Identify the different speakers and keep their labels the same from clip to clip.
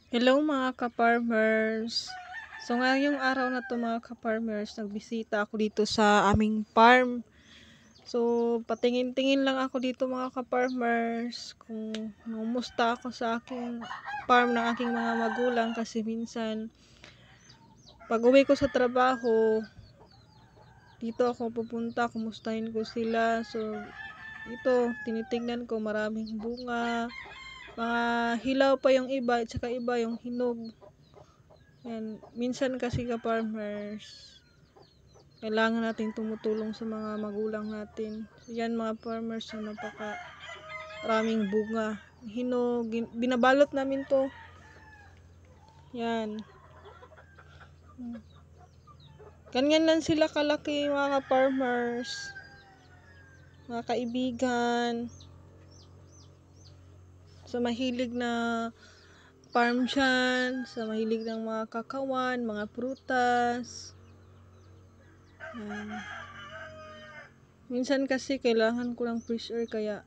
Speaker 1: Hello mga ka-farmers! So ngayong araw na to mga ka-farmers, nagbisita ako dito sa aming farm. So patingin-tingin lang ako dito mga ka-farmers kung kumusta ako sa aking farm ng aking mga magulang, kasi minsan pag uwi ko sa trabaho, dito ako pupunta, kumustahin ko sila. So ito, tinitingnan ko, maraming bunga, mga hilaw pa yung iba at saka iba yung hinog. Yan. Minsan kasi ka-farmers, kailangan natin tumutulong sa mga magulang natin. So, yan mga farmers, na napaka maraming bunga. Hinog, binabalot namin to. Yan. Ganyan lang sila kalaki mga ka-farmers, mga kaibigan. Sa mahilig na farm dyan, sa mahilig ng mga kakawan, mga prutas. Yan. Minsan kasi kailangan ko ng fresh air, kaya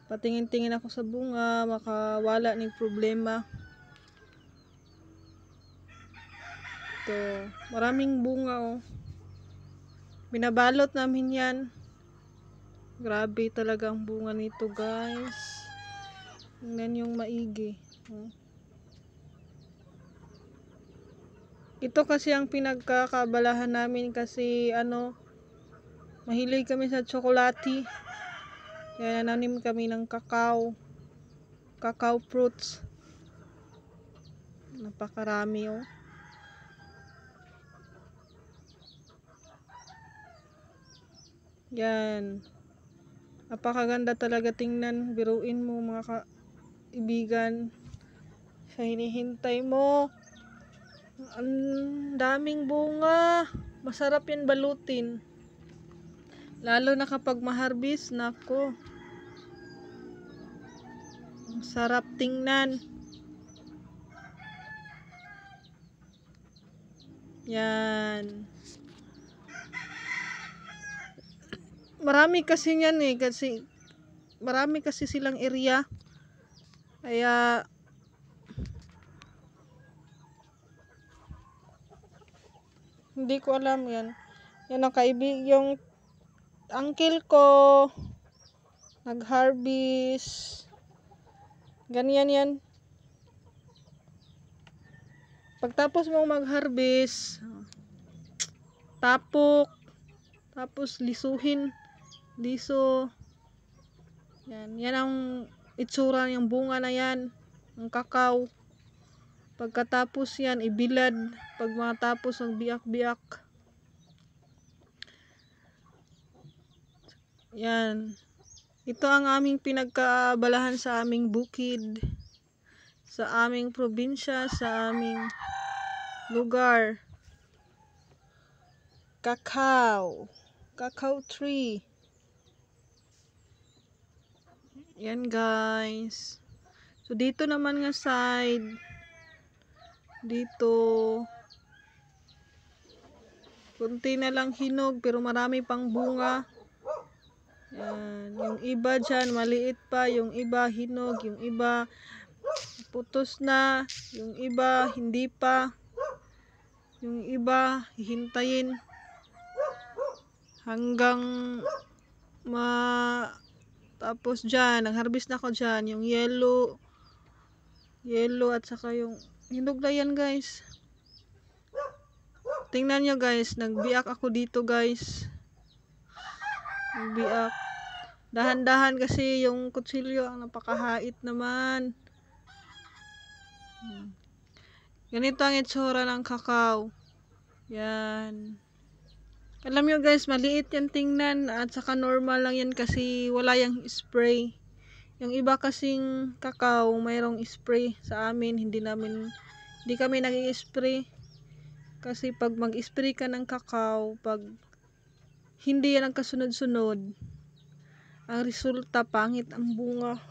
Speaker 1: patingin-tingin ako sa bunga, makawala ng problema. Ito, maraming bunga oh. Binabalot namin yan. Grabe talaga ang bunga nito guys. Tingnan yung maigi. Oh. Ito kasi ang pinagkakabalahan namin, kasi mahilig kami sa tsokolate. Kaya nananim kami ng cacao fruits. Napakarami oh. Yan. Napakaganda talaga tingnan. Biruin mo mga kaibigan. Sa hinihintay mo. Ang daming bunga. Masarap yan balutin. Lalo na kapag maharbis. Nako. Ang sarap tingnan. Yan. Marami kasi yan eh. Kasi marami kasi silang area. Kaya hindi ko alam yan. Yan ang yung uncle ko nag-harvest. Ganyan yan. Pagtapos mong mag-harvest, tapok, tapos lisuhin. Liso. Yan. Yan ang itsura ng bunga na yan. Ang kakao. Pagkatapos yan, ibilad. Pag matapos ang biyak-biyak. Yan. Ito ang aming pinagkaabalahan sa aming bukid. Sa aming probinsya, sa aming lugar. Cacao tree. Yan guys. So dito naman nga side, dito kunti na lang hinog pero marami pang bunga. Yan. Yung iba dyan maliit pa, yung iba hinog, yung iba putos na, yung iba hindi pa, yung iba hihintayin hanggang tapos dyan, nag-harvest na ako dyan, yung yellow at saka yung hinog na yan guys. Tingnan nyo guys, nagbiak ako dito guys. Nagbiak. Dahan-dahan kasi yung kutsilyo, ang napakahait naman. Ganito ang itsura ng kakao. Yan. Alam nyo guys, maliit yan tingnan at saka normal lang yan kasi wala yung spray. Yung iba kasing kakao mayroong spray. Sa amin hindi kami nag-i-spray. Kasi pag mag-spray ka ng kakao, pag hindi yan ang kasunod-sunod, ang resulta pangit ang bunga.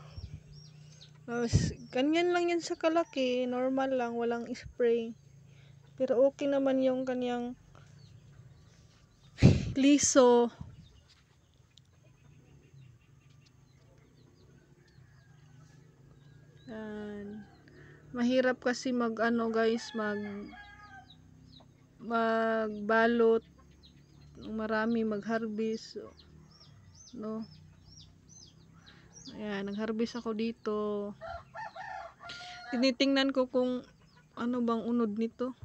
Speaker 1: Ganyan lang yan sa kalaki, normal lang, walang spray. Pero okay naman yung kanyang liso. Yan. Mahirap kasi mag ano guys, magbalot, marami mag-harvest, no. Ayan, nag-harvest ako dito. Tinitingnan ko kung ano bang unod nito.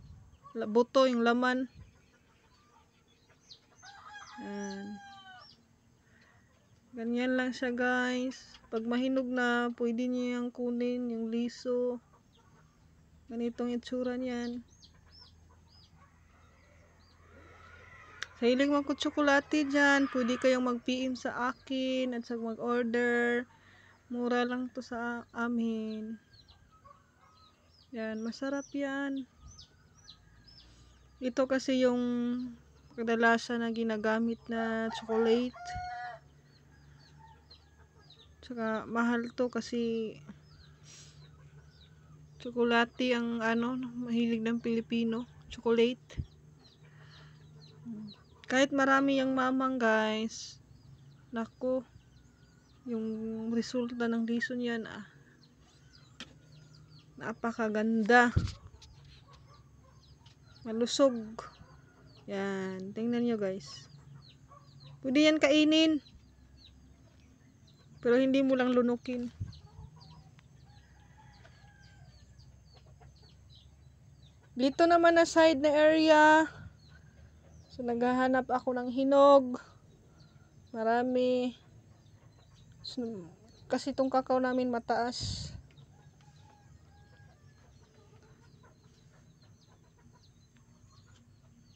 Speaker 1: Buto yung laman. Ayan. Ganyan lang siya guys. Pag mahinog na, pwede niyo yung kunin, yung liso. Ganitong itsura niyan. Sa hiling mga tsokolate dyan, pwede kayong mag-PM sa akin at sa mag-order. Mura lang to sa amin. Yan, masarap yan. Ito kasi yung kadalasan na ginagamit na chocolate. Tsaka mahal to kasi tsokolate ang ano, mahilig ng Pilipino. Chocolate. Kahit marami yung mamang guys, naku, yung resulta ng liso niyan, napakaganda, malusog. Yan, tingnan nyo guys. Pwede yan kainin, pero hindi mo lang lunukin. Dito naman na side na area, so naghahanap ako ng hinog. Marami. So, kasi itong kakao namin mataas.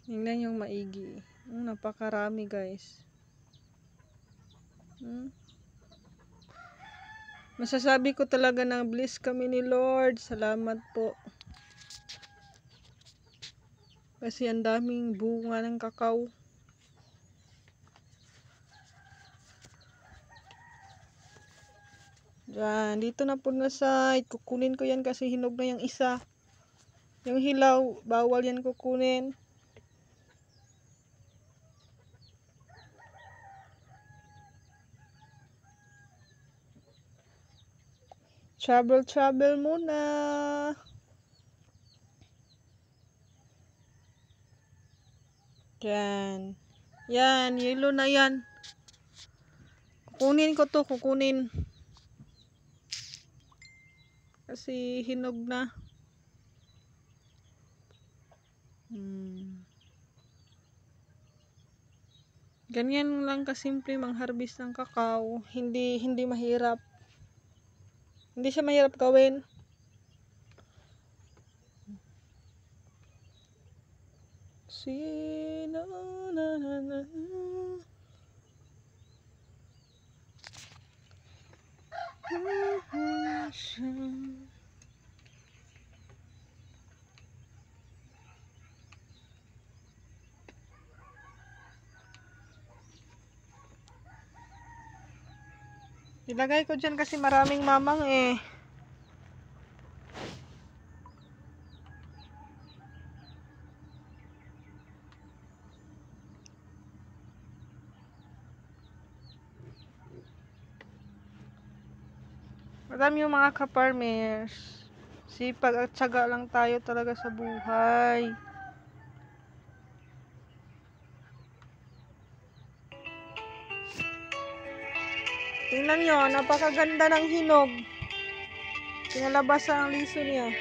Speaker 1: Tingnan yung maigi. Napakarami guys. Masasabi ko talaga na bless kami ni Lord. Salamat po. Kasi ang daming bunga ng kakao. Yan, dito na po na side. Kukunin ko yan kasi hinog na yung isa. Yung hilaw, bawal yan kukunin. Travel muna. Yan. Yan, yellow na yan. Kukunin ko to, kukunin. Kasi hinog na. Ganyan lang kasimple mang-harvest ng kakao. Hindi mahirap. Hindi siya mahirap gawin. Ilagay ko dyan kasi maraming mamang eh. Marami yung mga ka-farmers. Sipag at tiyaga lang tayo talaga sa buhay. Tingnan nyo, napakaganda ng hinog. Pinalabas ang liso niya.